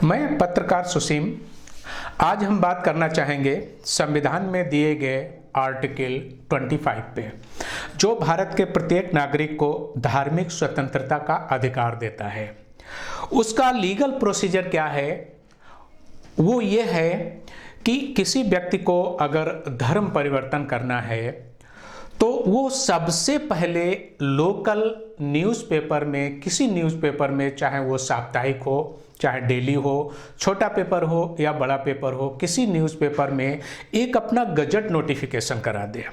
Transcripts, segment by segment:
मैं पत्रकार सुसीम। आज हम बात करना चाहेंगे संविधान में दिए गए आर्टिकल 25 पे, जो भारत के प्रत्येक नागरिक को धार्मिक स्वतंत्रता का अधिकार देता है। उसका लीगल प्रोसीजर क्या है? वो ये है कि किसी व्यक्ति को अगर धर्म परिवर्तन करना है तो वो सबसे पहले लोकल न्यूज़पेपर में, किसी न्यूज़पेपर में, चाहे वो साप्ताहिक हो, चाहे डेली हो, छोटा पेपर हो या बड़ा पेपर हो, किसी न्यूज़पेपर में एक अपना गजट नोटिफिकेशन करा दे,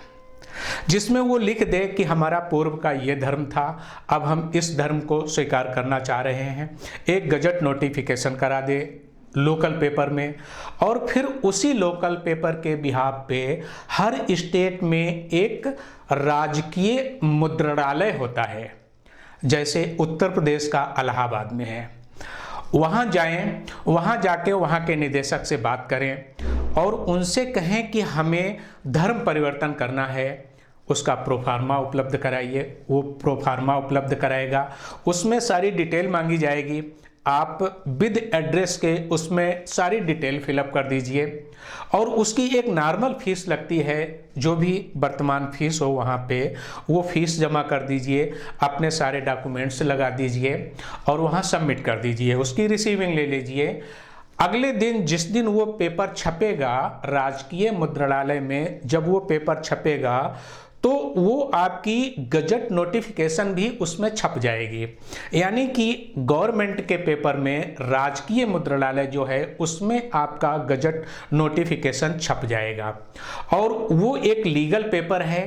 जिसमें वो लिख दे कि हमारा पूर्व का ये धर्म था, अब हम इस धर्म को स्वीकार करना चाह रहे हैं। एक गजट नोटिफिकेशन करा दे लोकल पेपर में, और फिर उसी लोकल पेपर के बिहाफ पे हर स्टेट में एक राजकीय मुद्रणालय होता है। जैसे उत्तर प्रदेश का इलाहाबाद में है, वहाँ जाएं, वहाँ जाके वहाँ के निदेशक से बात करें और उनसे कहें कि हमें धर्म परिवर्तन करना है। उसका प्रोफार्मा उपलब्ध कराइए। वो प्रोफार्मा उपलब्ध कराएगा, उसमें सारी डिटेल मांगी जाएगी। आप विद एड्रेस के उसमें सारी डिटेल फिलअप कर दीजिए और उसकी एक नॉर्मल फीस लगती है, जो भी वर्तमान फीस हो वहाँ पे वो फीस जमा कर दीजिए, अपने सारे डॉक्यूमेंट्स लगा दीजिए और वहाँ सबमिट कर दीजिए। उसकी रिसीविंग ले लीजिए। अगले दिन जिस दिन वो पेपर छपेगा राजकीय मुद्रणालय में, जब वो पेपर छपेगा तो वो आपकी गजट नोटिफिकेशन भी उसमें छप जाएगी। यानी कि गवर्नमेंट के पेपर में राजकीय मुद्रणालय जो है उसमें आपका गजट नोटिफिकेशन छप जाएगा और वो एक लीगल पेपर है,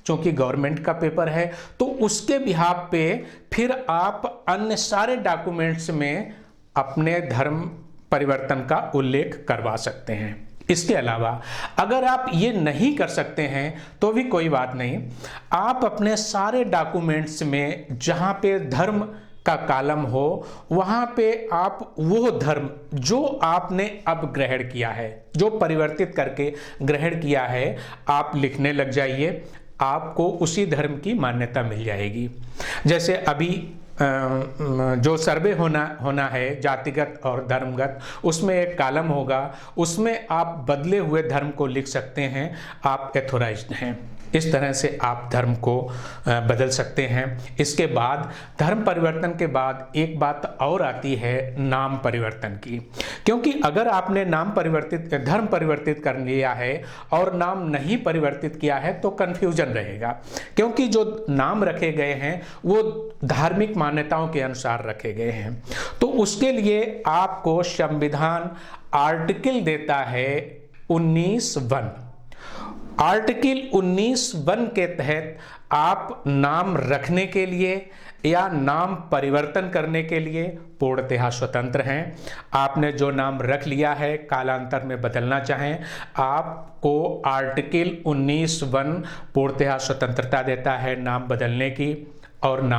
क्योंकि गवर्नमेंट का पेपर है। तो उसके बिहाफ पे फिर आप अन्य सारे डॉक्यूमेंट्स में अपने धर्म परिवर्तन का उल्लेख करवा सकते हैं। इसके अलावा अगर आप ये नहीं कर सकते हैं तो भी कोई बात नहीं, आप अपने सारे डॉक्यूमेंट्स में जहाँ पे धर्म का कॉलम हो वहाँ पे आप वो धर्म जो आपने अब ग्रहण किया है, जो परिवर्तित करके ग्रहण किया है, आप लिखने लग जाइए। आपको उसी धर्म की मान्यता मिल जाएगी। जैसे अभी जो सर्वे होना है जातिगत और धर्मगत, उसमें एक कॉलम होगा, उसमें आप बदले हुए धर्म को लिख सकते हैं, आप एथोराइज्ड हैं। इस तरह से आप धर्म को बदल सकते हैं। इसके बाद धर्म परिवर्तन के बाद एक बात और आती है नाम परिवर्तन की, क्योंकि अगर आपने धर्म परिवर्तित कर लिया है और नाम नहीं परिवर्तित किया है तो कन्फ्यूजन रहेगा, क्योंकि जो नाम रखे गए हैं वो धार्मिक मान्यताओं के अनुसार रखे गए हैं। तो उसके लिए आपको संविधान आर्टिकल देता है 19(1). आर्टिकल 19(1) के तहत आप नाम रखने के लिए या नाम परिवर्तन करने के लिए पूर्णतः स्वतंत्र हैं। आपने जो नाम रख लिया है, कालांतर में बदलना चाहें, आपको आर्टिकल 19(1) पूर्णतः स्वतंत्रता देता है नाम बदलने की और नाम